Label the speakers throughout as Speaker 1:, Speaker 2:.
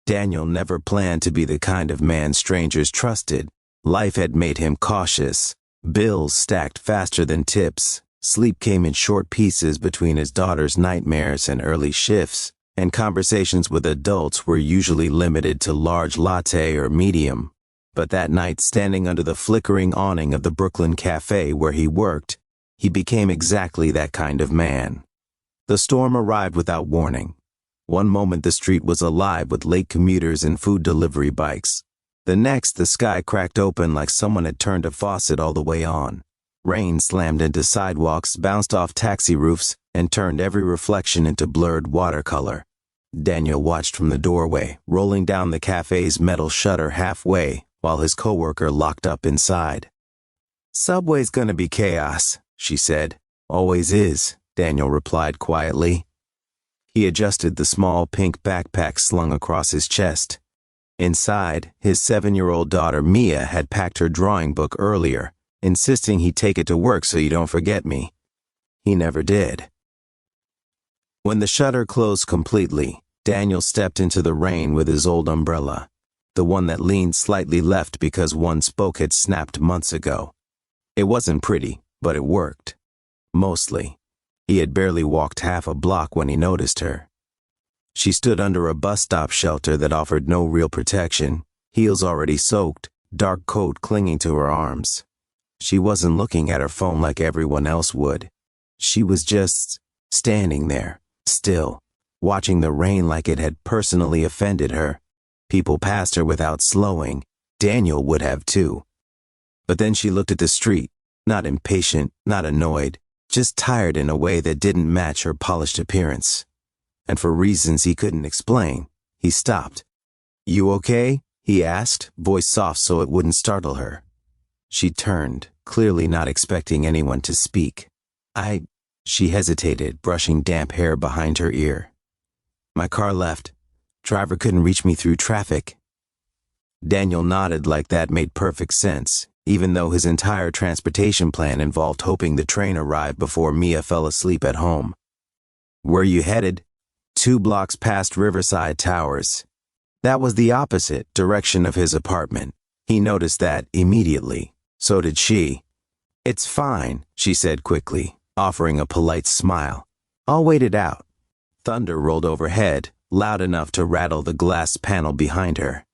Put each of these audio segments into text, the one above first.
Speaker 1: Daniel never planned to be the kind of man strangers trusted. Life had made him cautious. Bills stacked faster than tips. Sleep came in short pieces between his daughter's nightmares and early shifts, and conversations with adults were usually limited to large latte or medium. But that night, standing under the flickering awning of the Brooklyn cafe where he worked, he became exactly that kind of man. The storm arrived without warning. One moment the street was alive with late commuters and food delivery bikes. The next, the sky cracked open like someone had turned a faucet all the way on. Rain slammed into sidewalks, bounced off taxi roofs, and turned every reflection into blurred watercolor. Daniel watched from the doorway, rolling down the cafe's metal shutter halfway, while his coworker locked up inside. "Subway's gonna be chaos," she said. "Always is," Daniel replied quietly. He adjusted the small pink backpack slung across his chest. Inside, his 7-year-old daughter Mia had packed her drawing book earlier, insisting he take it to work so you don't forget me. He never did. When the shutter closed completely, Daniel stepped into the rain with his old umbrella, the one that leaned slightly left because one spoke had snapped months ago. It wasn't pretty, but it worked. Mostly. He had barely walked half a block when he noticed her. She stood under a bus stop shelter that offered no real protection, heels already soaked, dark coat clinging to her arms. She wasn't looking at her phone like everyone else would. She was just standing there, still, watching the rain like it had personally offended her. People passed her without slowing. Daniel would have too. But then she looked at the street, not impatient, not annoyed, just tired in a way that didn't match her polished appearance. And for reasons he couldn't explain, he stopped. "You okay?" he asked, voice soft so it wouldn't startle her. She turned, clearly not expecting anyone to speak. She hesitated, brushing damp hair behind her ear. "My car left. Driver couldn't reach me through traffic." Daniel nodded like that made perfect sense, even though his entire transportation plan involved hoping the train arrived before Mia fell asleep at home. "Where you headed?" 2 blocks past Riverside Towers. That was the opposite direction of his apartment. He noticed that immediately. So did she. "It's fine," she said quickly, offering a polite smile. "I'll wait it out." Thunder rolled overhead, loud enough to rattle the glass panel behind her.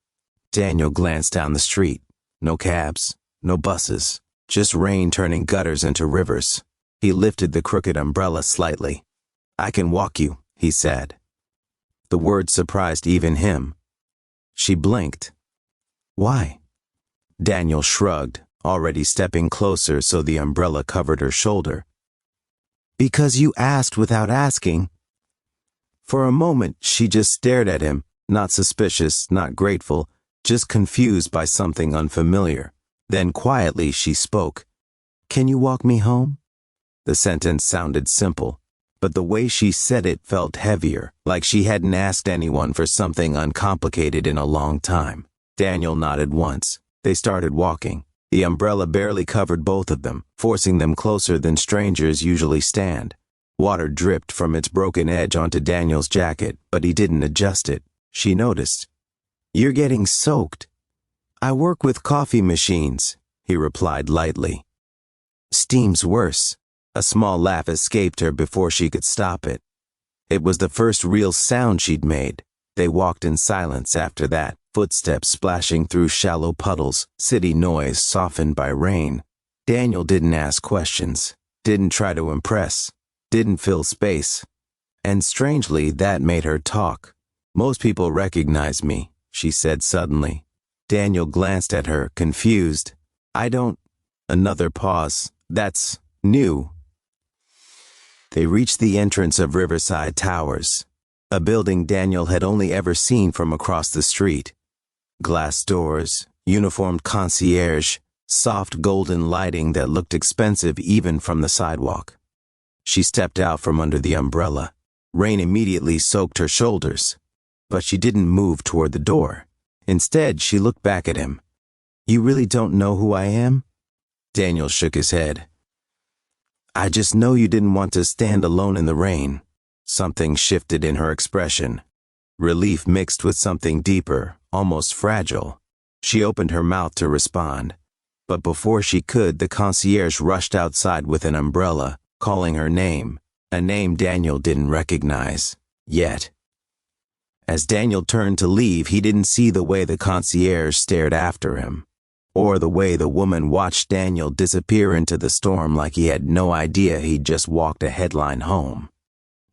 Speaker 1: Daniel glanced down the street. No cabs, no buses, just rain turning gutters into rivers. He lifted the crooked umbrella slightly. "I can walk you," he said. The word surprised even him. She blinked. "Why?" Daniel shrugged, already stepping closer so the umbrella covered her shoulder. "Because you asked without asking." For a moment, she just stared at him, not suspicious, not grateful, just confused by something unfamiliar. Then quietly she spoke. "Can you walk me home?" The sentence sounded simple, but the way she said it felt heavier, like she hadn't asked anyone for something uncomplicated in a long time. Daniel nodded once. They started walking. The umbrella barely covered both of them, forcing them closer than strangers usually stand. Water dripped from its broken edge onto Daniel's jacket, but he didn't adjust it. She noticed. "You're getting soaked." "I work with coffee machines," he replied lightly. "Steam's worse." A small laugh escaped her before she could stop it. It was the first real sound she'd made. They walked in silence after that, footsteps splashing through shallow puddles, city noise softened by rain. Daniel didn't ask questions, didn't try to impress, didn't fill space. And strangely, that made her talk. "Most people recognize me," she said suddenly. Daniel glanced at her, confused. "I don't." Another pause. "That's new." They reached the entrance of Riverside Towers, a building Daniel had only ever seen from across the street. Glass doors, uniformed concierge, soft golden lighting that looked expensive even from the sidewalk. She stepped out from under the umbrella. Rain immediately soaked her shoulders, but she didn't move toward the door. Instead, she looked back at him. "You really don't know who I am?" Daniel shook his head. "I just know you didn't want to stand alone in the rain." Something shifted in her expression. relief mixed with something deeper, almost fragile. She opened her mouth to respond, but before she could, the concierge rushed outside with an umbrella, calling her name, a name Daniel didn't recognize yet. As Daniel turned to leave, he didn't see the way the concierge stared after him, or the way the woman watched Daniel disappear into the storm like he had no idea he'd just walked a headline home.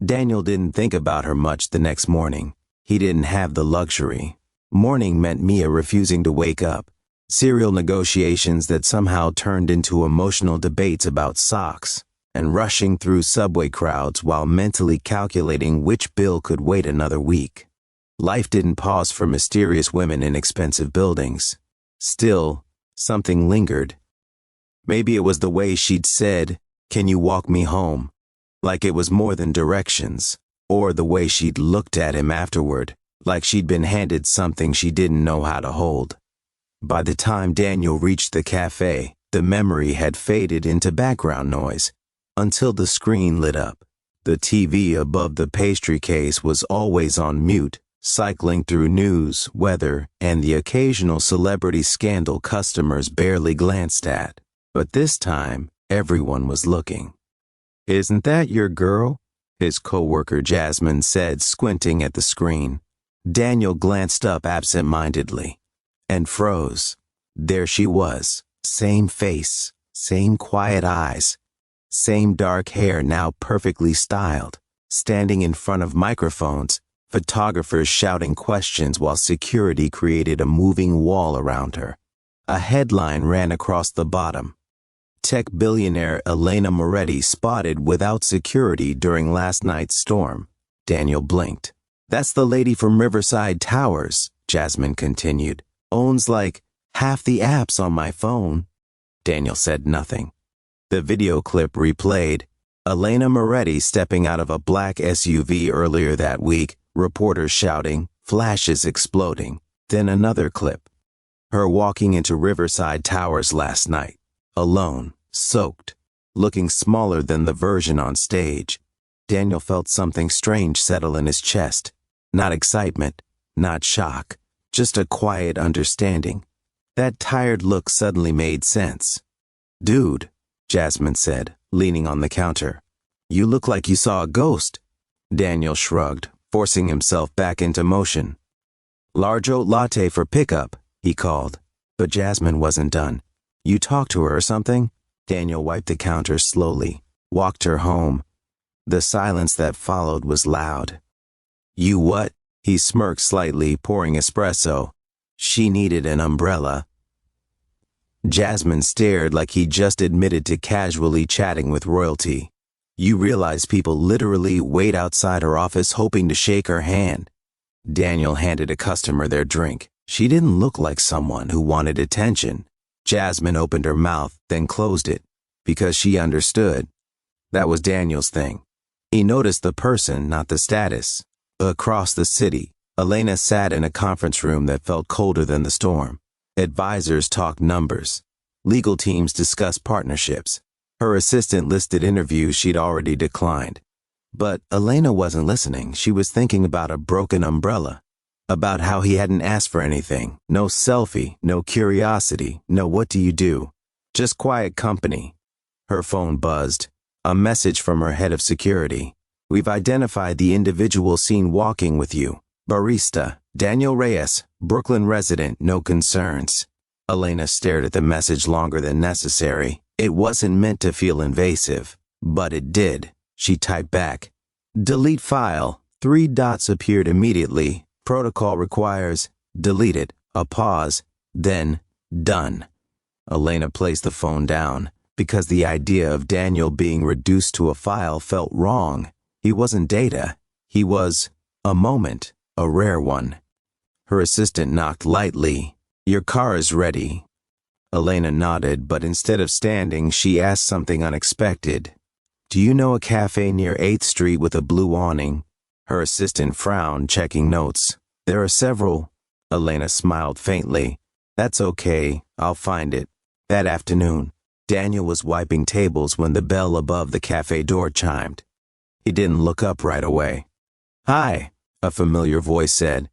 Speaker 1: Daniel didn't think about her much the next morning. He didn't have the luxury. Morning meant Mia refusing to wake up, serial negotiations that somehow turned into emotional debates about socks, and rushing through subway crowds while mentally calculating which bill could wait another week. Life didn't pause for mysterious women in expensive buildings. Still, something lingered. Maybe it was the way she'd said, "Can you walk me home?" Like it was more than directions, or the way she'd looked at him afterward, like she'd been handed something she didn't know how to hold. By the time Daniel reached the cafe, the memory had faded into background noise, until the screen lit up. The TV above the pastry case was always on mute, cycling through news, weather, and the occasional celebrity scandal customers barely glanced at. But this time, everyone was looking. "Isn't that your girl?" his coworker Jasmine said, squinting at the screen. Daniel glanced up absent-mindedly and froze. There she was, same face, same quiet eyes, same dark hair now perfectly styled, standing in front of microphones, photographers shouting questions while security created a moving wall around her. A headline ran across the bottom. Tech billionaire Elena Moretti spotted without security during last night's storm. Daniel blinked. "That's the lady from Riverside Towers," Jasmine continued. "Owns like half the apps on my phone." Daniel said nothing. The video clip replayed. Elena Moretti stepping out of a black SUV earlier that week, reporters shouting, flashes exploding. Then another clip. Her walking into Riverside Towers last night, alone, soaked, looking smaller than the version on stage. Daniel felt something strange settle in his chest. Not excitement, not shock, just a quiet understanding. That tired look suddenly made sense. "Dude," Jasmine said, leaning on the counter. "You look like you saw a ghost." Daniel shrugged, forcing himself back into motion. "Large oat latte for pickup," he called. But Jasmine wasn't done. "You talked to her or something?" Daniel wiped the counter slowly, walked her home. The silence that followed was loud. "You what?" He smirked slightly, pouring espresso. She needed an umbrella. Jasmine stared like he just admitted to casually chatting with royalty. "You realize people literally wait outside her office hoping to shake her hand." Daniel handed a customer their drink. She didn't look like someone who wanted attention. Jasmine opened her mouth, then closed it, because she understood. That was Daniel's thing. He noticed the person, not the status. Across the city, Elena sat in a conference room that felt colder than the storm. Advisors talked numbers. Legal teams discussed partnerships. Her assistant listed interviews she'd already declined. But Elena wasn't listening. She was thinking about a broken umbrella. About how he hadn't asked for anything. No selfie, no curiosity, no what do you do. Just quiet company. Her phone buzzed. A message from her head of security. "We've identified the individual seen walking with you. Barista, Daniel Reyes, Brooklyn resident, no concerns." Elena stared at the message longer than necessary. It wasn't meant to feel invasive, but it did. She typed back. "Delete file." 3 dots appeared immediately. "Protocol requires." Delete it. A pause. Then, done. Elena placed the phone down, because the idea of Daniel being reduced to a file felt wrong. He wasn't data. He was a moment, a rare one. Her assistant knocked lightly. "Your car is ready." Elena nodded, but instead of standing, she asked something unexpected. "Do you know a cafe near 8th Street with a blue awning?" Her assistant frowned, checking notes. "There are several." Elena smiled faintly. "That's okay. I'll find it." That afternoon, Daniel was wiping tables when the bell above the cafe door chimed. He didn't look up right away. "Hi," a familiar voice said.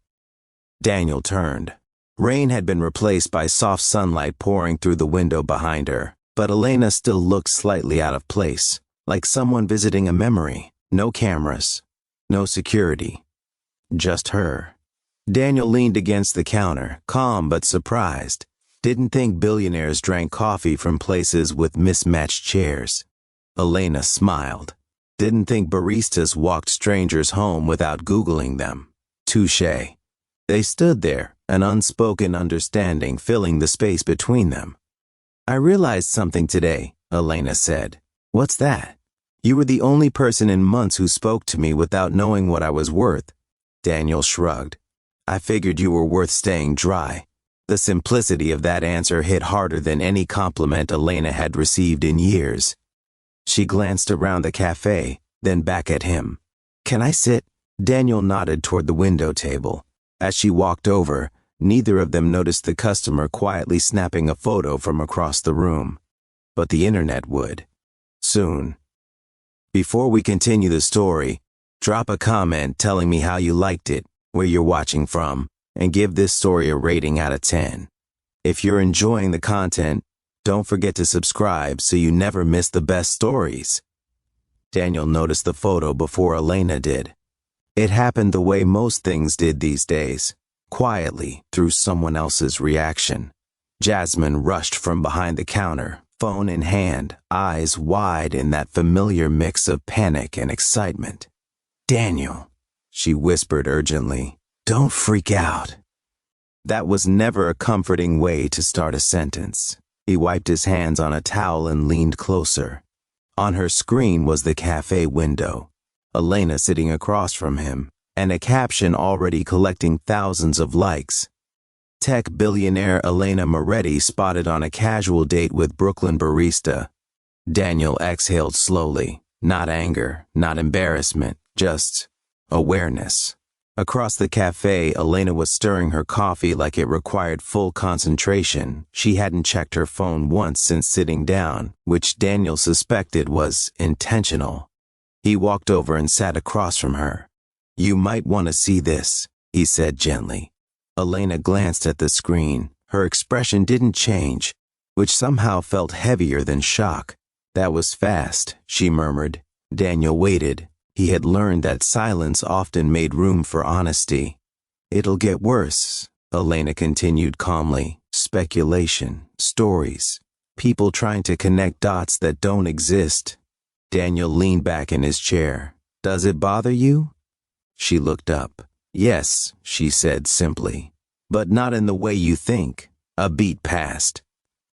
Speaker 1: Daniel turned. Rain had been replaced by soft sunlight pouring through the window behind her, but Elena still looked slightly out of place, like someone visiting a memory. No cameras, no security, just her. Daniel leaned against the counter, calm but surprised. Didn't think billionaires drank coffee from places with mismatched chairs. Elena smiled. Didn't think baristas walked strangers home without Googling them. Touché. They stood there, an unspoken understanding filling the space between them. I realized something today, Elena said. What's that? You were the only person in months who spoke to me without knowing what I was worth. Daniel shrugged. I figured you were worth staying dry. The simplicity of that answer hit harder than any compliment Elena had received in years. She glanced around the cafe, then back at him. Can I sit? Daniel nodded toward the window table. As she walked over, neither of them noticed the customer quietly snapping a photo from across the room. But the internet would. Soon. Before we continue the story, drop a comment telling me how you liked it, where you're watching from, and give this story a rating out of 10. If you're enjoying the content, don't forget to subscribe so you never miss the best stories. Daniel noticed the photo before Elena did. It happened the way most things did these days, quietly through someone else's reaction. Jasmine rushed from behind the counter, phone in hand, eyes wide in that familiar mix of panic and excitement. Daniel, she whispered urgently, don't freak out. That was never a comforting way to start a sentence. He wiped his hands on a towel and leaned closer. On her screen was the cafe window, Elena sitting across from him, and a caption already collecting thousands of likes. Tech billionaire Elena Moretti spotted on a casual date with Brooklyn barista. Daniel exhaled slowly, not anger, not embarrassment, just awareness. Across the cafe, Elena was stirring her coffee like it required full concentration. She hadn't checked her phone once since sitting down, which Daniel suspected was intentional. He walked over and sat across from her. You might want to see this, he said gently. Elena glanced at the screen. Her expression didn't change, which somehow felt heavier than shock. That was fast, she murmured. Daniel waited. He had learned that silence often made room for honesty. It'll get worse, Elena continued calmly. Speculation, stories, people trying to connect dots that don't exist. Daniel leaned back in his chair. Does it bother you? She looked up. Yes, she said simply. But not in the way you think. A beat passed.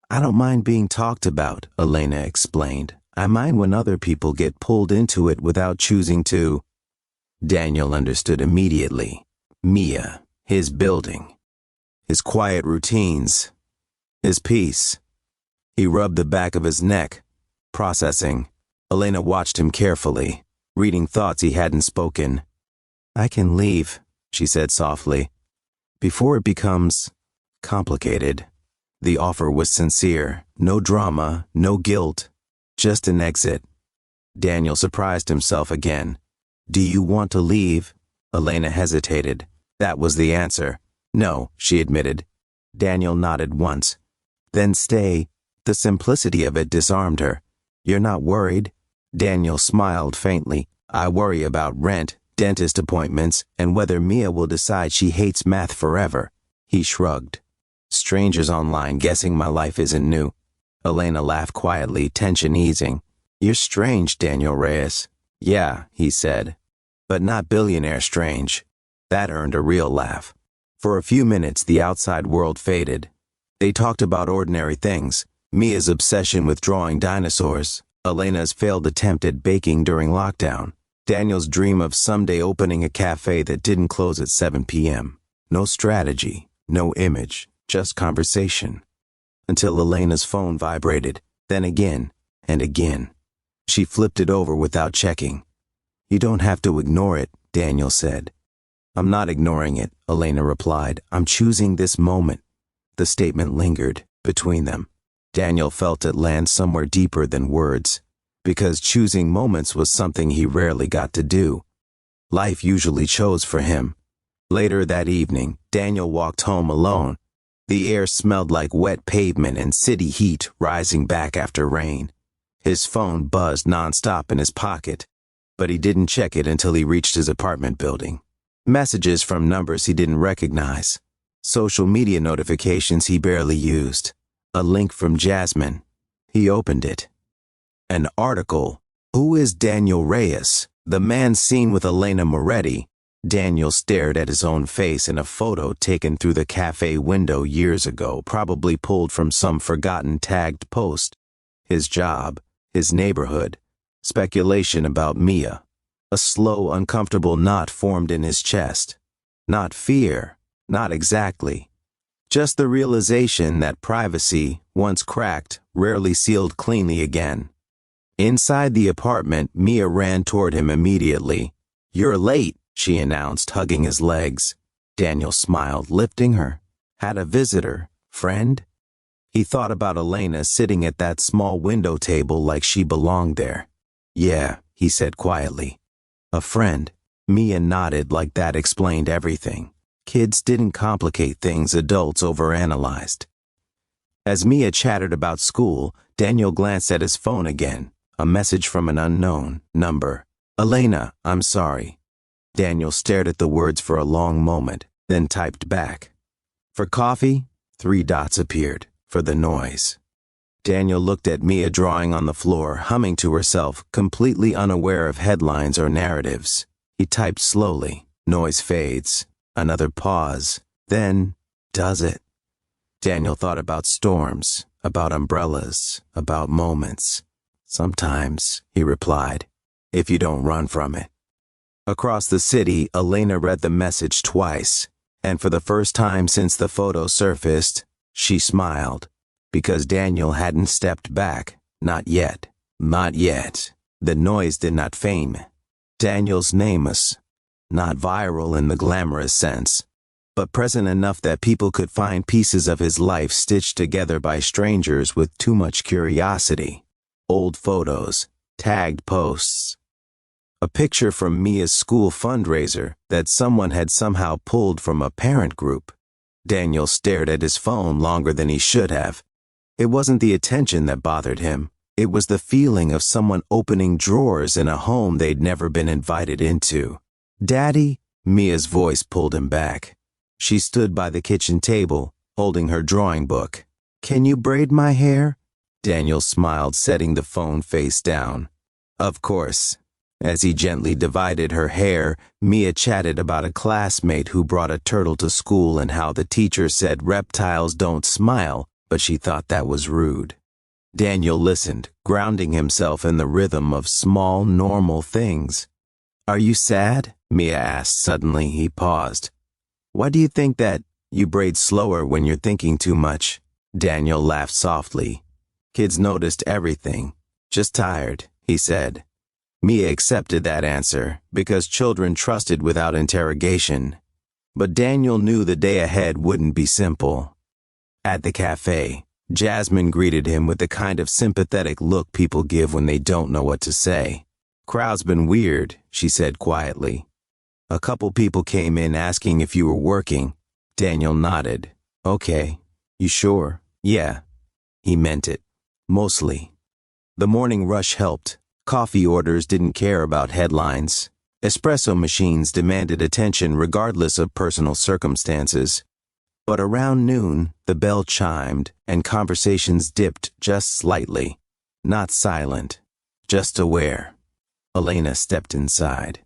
Speaker 1: I don't mind being talked about, Elena explained. I mind when other people get pulled into it without choosing to. Daniel understood immediately. Mia, his building, his quiet routines, his peace. He rubbed the back of his neck, processing. Elena watched him carefully, reading thoughts he hadn't spoken. I can leave, she said softly, before it becomes complicated. The offer was sincere. No drama, no guilt. Just an exit. Daniel surprised himself again. Do you want to leave? Elena hesitated. That was the answer. No, she admitted. Daniel nodded once. Then stay. The simplicity of it disarmed her. You're not worried? Daniel smiled faintly. I worry about rent, dentist appointments, and whether Mia will decide she hates math forever. He shrugged. Strangers online guessing my life isn't new. Elena laughed quietly, tension easing. You're strange, Daniel Reyes. Yeah, he said. But not billionaire strange. That earned a real laugh. For a few minutes, the outside world faded. They talked about ordinary things. Mia's obsession with drawing dinosaurs. Elena's failed attempt at baking during lockdown. Daniel's dream of someday opening a cafe that didn't close at 7 p.m. No strategy, no image, just conversation. Until Elena's phone vibrated, then again and again. She flipped it over without checking. You don't have to ignore it, Daniel said. I'm not ignoring it, Elena replied. I'm choosing this moment. The statement lingered between them. Daniel felt it land somewhere deeper than words, because choosing moments was something he rarely got to do. Life usually chose for him. Later that evening, Daniel walked home alone. The air smelled like wet pavement and city heat rising back after rain. His phone buzzed nonstop in his pocket, but he didn't check it until he reached his apartment building. Messages from numbers he didn't recognize. Social media notifications he barely used. A link from Jasmine. He opened it. An article. Who is Daniel Reyes, the man seen with Elena Moretti? Daniel stared at his own face in a photo taken through the cafe window years ago, probably pulled from some forgotten tagged post. His job, his neighborhood, speculation about Mia. A slow, uncomfortable knot formed in his chest. Not fear, not exactly. Just the realization that privacy, once cracked, rarely sealed cleanly again. Inside the apartment, Mia ran toward him immediately. "You're late," she announced, hugging his legs. Daniel smiled, lifting her. Had a visitor, friend? He thought about Elena sitting at that small window table like she belonged there. "Yeah," he said quietly. "A friend." Mia nodded like that explained everything. Kids didn't complicate things adults overanalyzed. As Mia chattered about school, Daniel glanced at his phone again. A message from an unknown number. "Elena, I'm sorry." Daniel stared at the words for a long moment, then typed back. "For coffee?" 3 dots appeared. For the noise. Daniel looked at Mia drawing on the floor, humming to herself, completely unaware of headlines or narratives. He typed slowly. Noise fades. Another pause. Then, does it? Daniel thought about storms, about umbrellas, about moments. "Sometimes," he replied, "if you don't run from it." Across the city, Elena read the message twice, and for the first time since the photo surfaced, she smiled, because Daniel hadn't stepped back. Not yet. Not yet. The noise did not fame. Daniel's nameless. Not viral in the glamorous sense, but present enough that people could find pieces of his life stitched together by strangers with too much curiosity. Old photos, tagged posts. A picture from Mia's school fundraiser that someone had somehow pulled from a parent group. Daniel stared at his phone longer than he should have. It wasn't the attention that bothered him. It was the feeling of someone opening drawers in a home they'd never been invited into. "Daddy?" Mia's voice pulled him back. She stood by the kitchen table, holding her drawing book. "Can you braid my hair?" Daniel smiled, setting the phone face down. "Of course." As he gently divided her hair, Mia chatted about a classmate who brought a turtle to school and how the teacher said reptiles don't smile, but she thought that was rude. Daniel listened, grounding himself in the rhythm of small, normal things. "Are you sad?" Mia asked suddenly. He paused. "Why do you think that? You braid slower when you're thinking too much." Daniel laughed softly. "Kids noticed everything. Just tired," he said. Mia accepted that answer, because children trusted without interrogation. But Daniel knew the day ahead wouldn't be simple. At the cafe, Jasmine greeted him with the kind of sympathetic look people give when they don't know what to say. "Crowd's been weird," she said quietly. "A couple people came in asking if you were working." Daniel nodded. "Okay. You sure?" "Yeah." He meant it. Mostly. The morning rush helped. Coffee orders didn't care about headlines. Espresso machines demanded attention regardless of personal circumstances. But around noon, the bell chimed, and conversations dipped just slightly. Not silent, just aware. Elena stepped inside.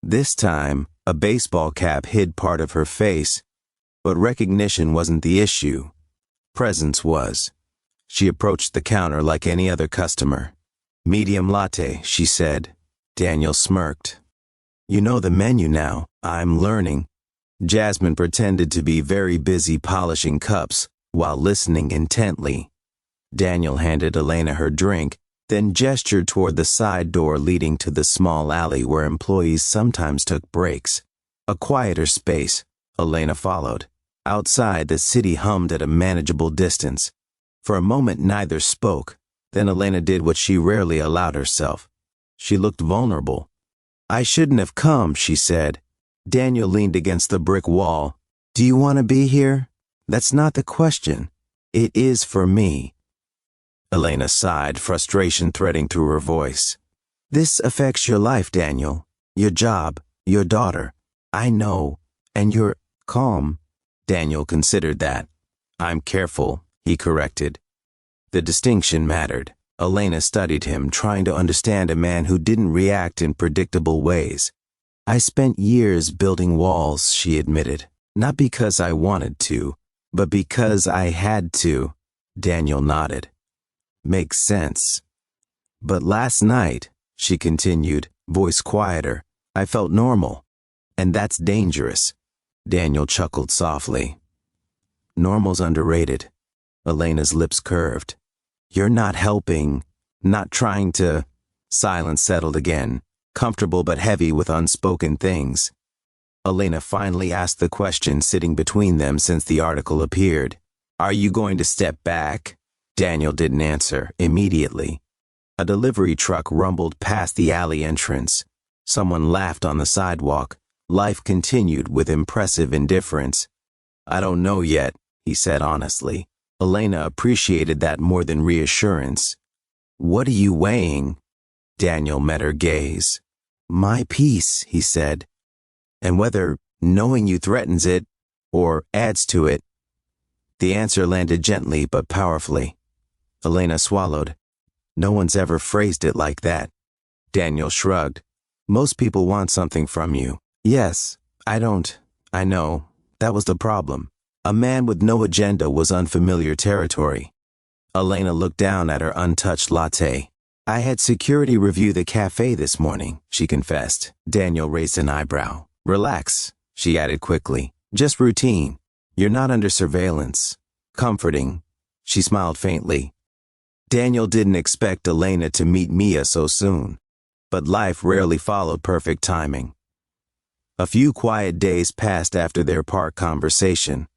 Speaker 1: This time, a baseball cap hid part of her face, but recognition wasn't the issue. Presence was. She approached the counter like any other customer. "Medium latte," she said. Daniel smirked. "You know the menu now." "I'm learning." Jasmine pretended to be very busy polishing cups while listening intently. Daniel handed Elena her drink, then gestured toward the side door leading to the small alley where employees sometimes took breaks. A quieter space. Elena followed. Outside, the city hummed at a manageable distance. For a moment, neither spoke. Then Elena did what she rarely allowed herself. She looked vulnerable. I shouldn't have come, she said. Daniel leaned against the brick wall. Do you want to be here? That's not the question. It is for me. Elena sighed, frustration threading through her voice. This affects your life, Daniel. Your job, your daughter. I know. And you're calm. Daniel considered that. I'm careful, he corrected. The distinction mattered. Elena studied him, trying to understand a man who didn't react in predictable ways. I spent years building walls, she admitted. Not because I wanted to, but because I had to. Daniel nodded. Makes sense. But last night, she continued, voice quieter, I felt normal. And that's dangerous. Daniel chuckled softly. Normal's underrated. Elena's lips curved. You're not helping, not trying to. Silence settled again, comfortable but heavy with unspoken things. Elena finally asked the question sitting between them since the article appeared. Are you going to step back? Daniel didn't answer immediately. A delivery truck rumbled past the alley entrance. Someone laughed on the sidewalk. Life continued with impressive indifference. I don't know yet, he said honestly. Elena appreciated that more than reassurance. What are you weighing? Daniel met her gaze. My peace, he said. And whether knowing you threatens it or adds to it. The answer landed gently but powerfully. Elena swallowed. No one's ever phrased it like that. Daniel shrugged. Most people want something from you. Yes, I don't. I know. That was the problem. A man with no agenda was unfamiliar territory. Elena looked down at her untouched latte. I had security review the cafe this morning, she confessed. Daniel raised an eyebrow. Relax, she added quickly. Just routine. You're not under surveillance. Comforting. She smiled faintly. Daniel didn't expect Elena to meet Mia so soon, but life rarely followed perfect timing. A few quiet days passed after their park conversation.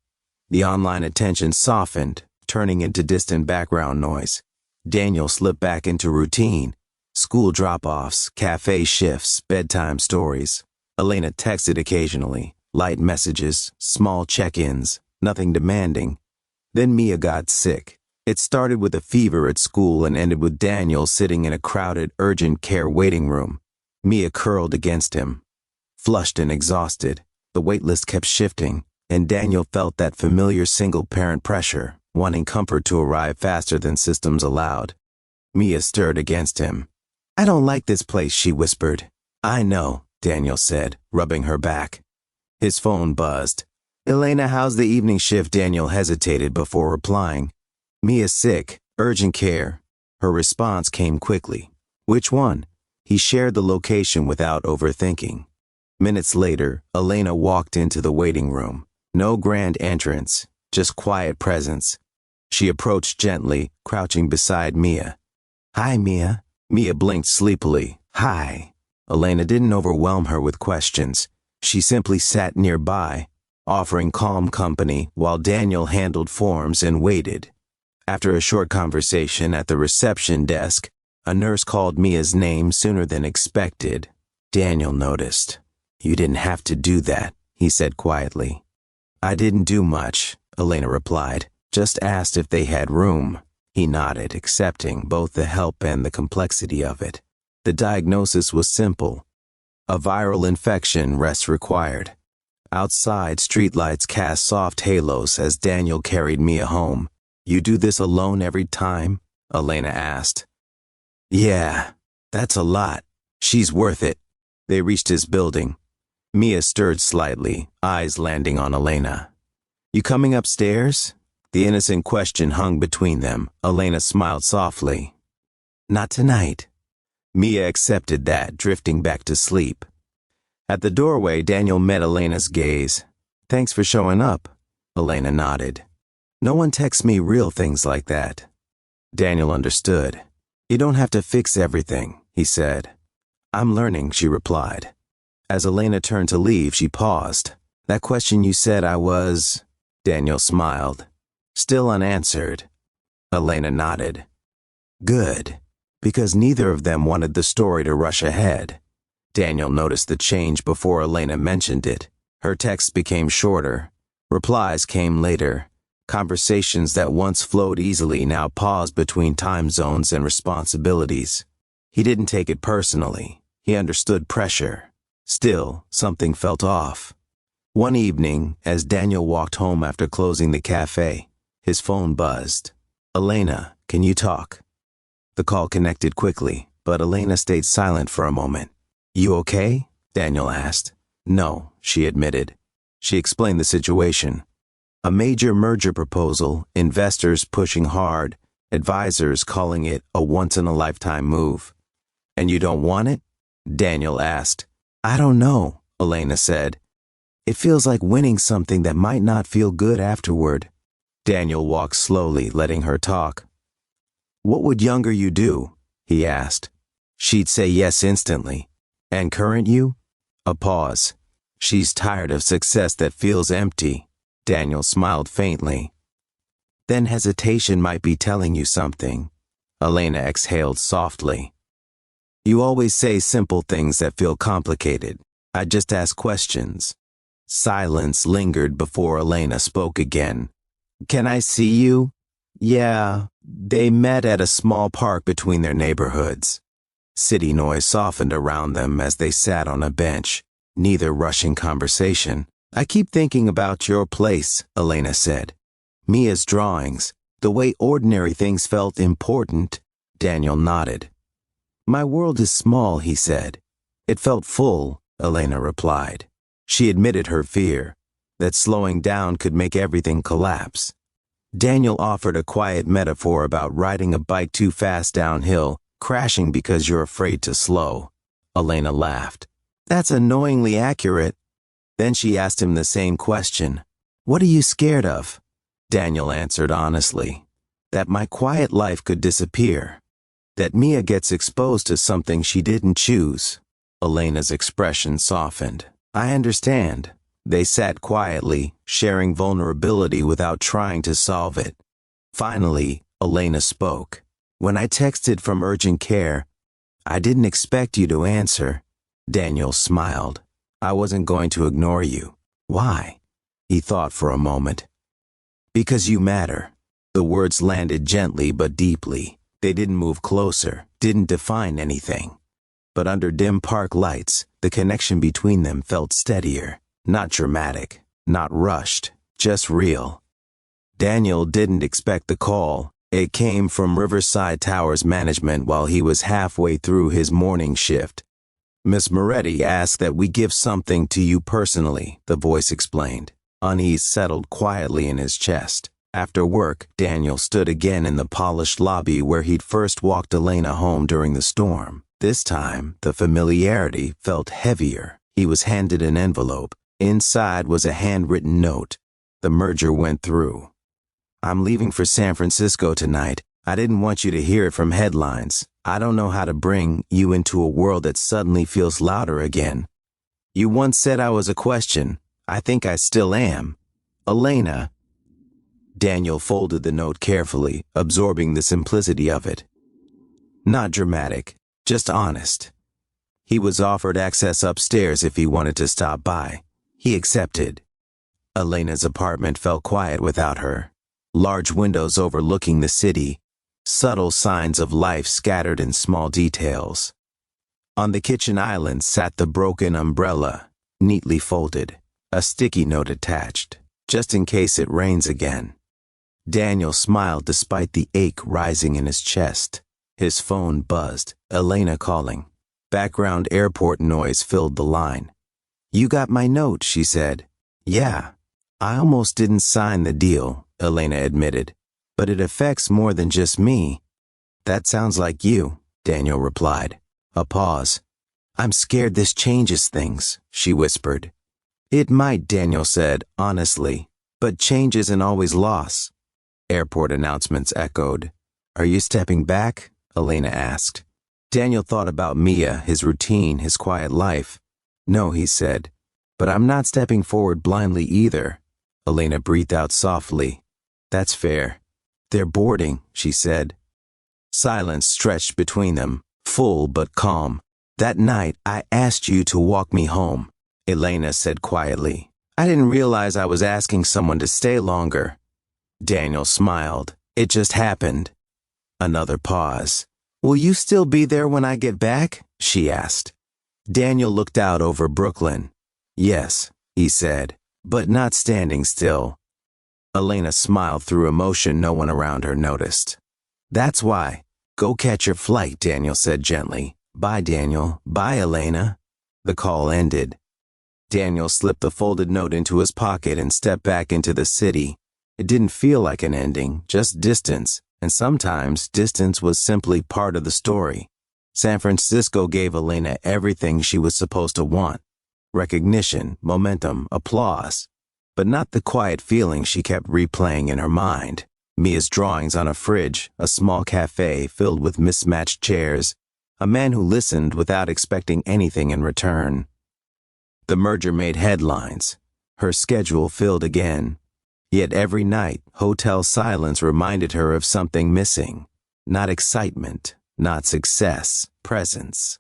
Speaker 1: The online attention softened, turning into distant background noise. Daniel slipped back into routine. School drop-offs, cafe shifts, bedtime stories. Elena texted occasionally, light messages, small check-ins, nothing demanding. Then Mia got sick. It started with a fever at school and ended with Daniel sitting in a crowded urgent care waiting room. Mia curled against him. Flushed and exhausted, the wait list kept shifting, and Daniel felt that familiar single-parent pressure, wanting comfort to arrive faster than systems allowed. Mia stirred against him. I don't like this place, she whispered. I know, Daniel said, rubbing her back. His phone buzzed. Elena, how's the evening shift? Daniel hesitated before replying. Mia's sick, urgent care. Her response came quickly. Which one? He shared the location without overthinking. Minutes later, Elena walked into the waiting room. No grand entrance, just quiet presence. She approached gently, crouching beside Mia. Hi, Mia. Mia blinked sleepily. Hi. Elena didn't overwhelm her with questions. She simply sat nearby, offering calm company while Daniel handled forms and waited. After a short conversation at the reception desk, a nurse called Mia's name sooner than expected. Daniel noticed. You didn't have to do that, he said quietly. I didn't do much, Elena replied. Just asked if they had room. He nodded, accepting both the help and the complexity of it. The diagnosis was simple. A viral infection, rest required. Outside, streetlights cast soft halos as Daniel carried Mia home. You do this alone every time? Elena asked. Yeah, that's a lot. She's worth it. They reached his building. Mia stirred slightly, eyes landing on Elena. You coming upstairs? The innocent question hung between them. Elena smiled softly. Not tonight. Mia accepted that, drifting back to sleep. At the doorway, Daniel met Elena's gaze. Thanks for showing up. Elena nodded. No one texts me real things like that. Daniel understood. You don't have to fix everything, he said. I'm learning, she replied. As Elena turned to leave, she paused. That question you said I was... Daniel smiled. Still unanswered. Elena nodded. Good, because neither of them wanted the story to rush ahead. Daniel noticed the change before Elena mentioned it. Her texts became shorter. Replies came later. Conversations that once flowed easily now paused between time zones and responsibilities. He didn't take it personally. He understood pressure. Still, something felt off. One evening, as Daniel walked home after closing the cafe, his phone buzzed. "Elena, can you talk?" The call connected quickly, but Elena stayed silent for a moment. "You okay?" Daniel asked. "No," she admitted. She explained the situation. A major merger proposal, investors pushing hard, advisors calling it a once-in-a-lifetime move. "And you don't want it?" Daniel asked. "I don't know," Elena said. "It feels like winning something that might not feel good afterward." Daniel walked slowly, letting her talk. "What would younger you do?" he asked. "She'd say yes instantly. And current you?" A pause. "She's tired of success that feels empty." Daniel smiled faintly. "Then hesitation might be telling you something." Elena exhaled softly. "You always say simple things that feel complicated. I just ask questions." Silence lingered before Elena spoke again. "Can I see you?" "Yeah." They met at a small park between their neighborhoods. City noise softened around them as they sat on a bench, neither rushing conversation. "I keep thinking about your place," Elena said. "Mia's drawings, the way ordinary things felt important." Daniel nodded. "My world is small," he said. "It felt full," Elena replied. She admitted her fear, that slowing down could make everything collapse. Daniel offered a quiet metaphor about riding a bike too fast downhill, crashing because you're afraid to slow. Elena laughed. "That's annoyingly accurate." Then she asked him the same question. "What are you scared of?" Daniel answered honestly. "That my quiet life could disappear. That Mia gets exposed to something she didn't choose." Elena's expression softened. "I understand." They sat quietly, sharing vulnerability without trying to solve it. Finally, Elena spoke. "When I texted from urgent care, I didn't expect you to answer." Daniel smiled. "I wasn't going to ignore you." "Why?" He thought for a moment. "Because you matter." The words landed gently but deeply. They didn't move closer, didn't define anything. But under dim park lights, the connection between them felt steadier, not dramatic, not rushed, just real. Daniel didn't expect the call. It came from Riverside Towers management while he was halfway through his morning shift. "Miss Moretti asked that we give something to you personally," the voice explained. Unease settled quietly in his chest. After work, Daniel stood again in the polished lobby where he'd first walked Elena home during the storm. This time, the familiarity felt heavier. He was handed an envelope. Inside was a handwritten note. The merger went through. "I'm leaving for San Francisco tonight. I didn't want you to hear it from headlines. I don't know how to bring you into a world that suddenly feels louder again. You once said I was a question. I think I still am. Elena." Daniel folded the note carefully, absorbing the simplicity of it. Not dramatic, just honest. He was offered access upstairs if he wanted to stop by. He accepted. Elena's apartment felt quiet without her. Large windows overlooking the city, subtle signs of life scattered in small details. On the kitchen island sat the broken umbrella, neatly folded, a sticky note attached, just in case it rains again. Daniel smiled despite the ache rising in his chest. His phone buzzed, Elena calling. Background airport noise filled the line. "You got my note," she said. "Yeah. I almost didn't sign the deal," Elena admitted. "But it affects more than just me." "That sounds like you," Daniel replied. A pause. "I'm scared this changes things," she whispered. "It might," Daniel said, honestly. "But change isn't always loss." Airport announcements echoed. "Are you stepping back?" Elena asked. Daniel thought about Mia, his routine, his quiet life. "No," he said. "But I'm not stepping forward blindly either." Elena breathed out softly. "That's fair." "They're boarding," she said. Silence stretched between them, full but calm. That night, I asked you to walk me home, Elena said quietly. I didn't realize I was asking someone to stay longer. Daniel smiled. It just happened. Another pause. Will you still be there when I get back? She asked. Daniel looked out over Brooklyn. Yes, he said, but not standing still. Elena smiled through emotion no one around her noticed. That's why. Go catch your flight, Daniel said gently. Bye, Daniel. Bye, Elena. The call ended. Daniel slipped the folded note into his pocket and stepped back into the city. It didn't feel like an ending, just distance, and sometimes distance was simply part of the story. San Francisco gave Elena everything she was supposed to want. Recognition, momentum, applause. But not the quiet feeling she kept replaying in her mind. Mia's drawings on a fridge, a small cafe filled with mismatched chairs, a man who listened without expecting anything in return. The merger made headlines. Her schedule filled again. Yet every night, hotel silence reminded her of something missing. Not excitement, not success, presence.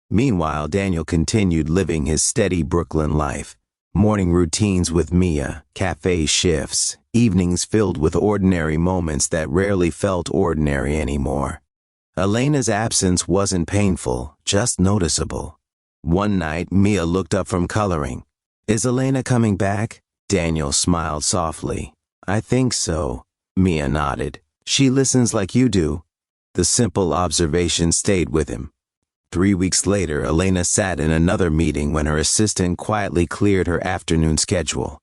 Speaker 1: Meanwhile, Daniel continued living his steady Brooklyn life. Morning routines with Mia, cafe shifts, evenings filled with ordinary moments that rarely felt ordinary anymore. Elena's absence wasn't painful, just noticeable. One night, Mia looked up from coloring. Is Elena coming back? Daniel smiled softly. I think so. Mia nodded. She listens like you do. The simple observation stayed with him. 3 weeks later, Elena sat in another meeting when her assistant quietly cleared her afternoon schedule.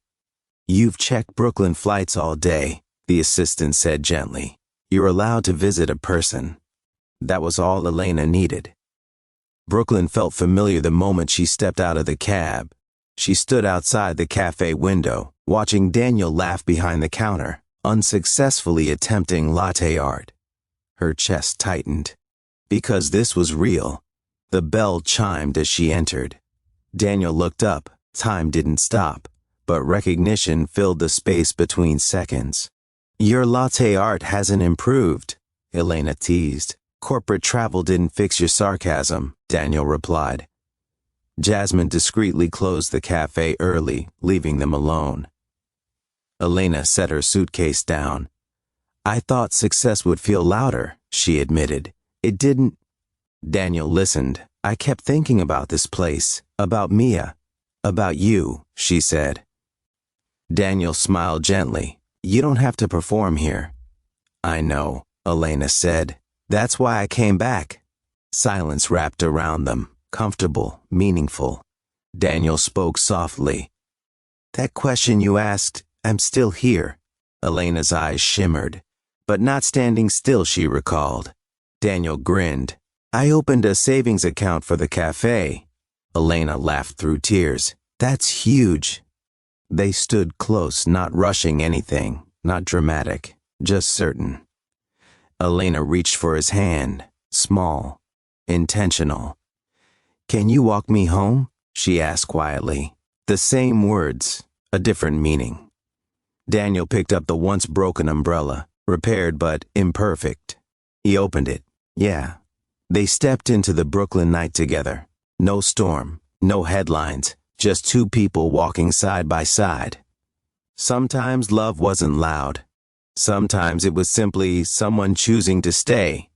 Speaker 1: You've checked Brooklyn flights all day, the assistant said gently. You're allowed to visit a person. That was all Elena needed. Brooklyn felt familiar the moment she stepped out of the cab. She stood outside the cafe window, watching Daniel laugh behind the counter, unsuccessfully attempting latte art. Her chest tightened. Because this was real. The bell chimed as she entered. Daniel looked up. Time didn't stop, but recognition filled the space between seconds. Your latte art hasn't improved, Elena teased. Corporate travel didn't fix your sarcasm, Daniel replied. Jasmine discreetly closed the cafe early, leaving them alone. Elena set her suitcase down. I thought success would feel louder, she admitted. It didn't. Daniel listened. I kept thinking about this place, about Mia, about you, she said. Daniel smiled gently. You don't have to perform here. I know, Elena said. That's why I came back. Silence wrapped around them, comfortable, meaningful. Daniel spoke softly. That question you asked, I'm still here. Elena's eyes shimmered. But not standing still, she recalled. Daniel grinned. I opened a savings account for the cafe. Elena laughed through tears. That's huge. They stood close, not rushing anything, not dramatic, just certain. Elena reached for his hand, small, intentional. Can you walk me home? She asked quietly. The same words, a different meaning. Daniel picked up the once broken umbrella, repaired but imperfect. He opened it. Yeah. They stepped into the Brooklyn night together. No storm, no headlines, just two people walking side by side. Sometimes love wasn't loud. Sometimes it was simply someone choosing to stay.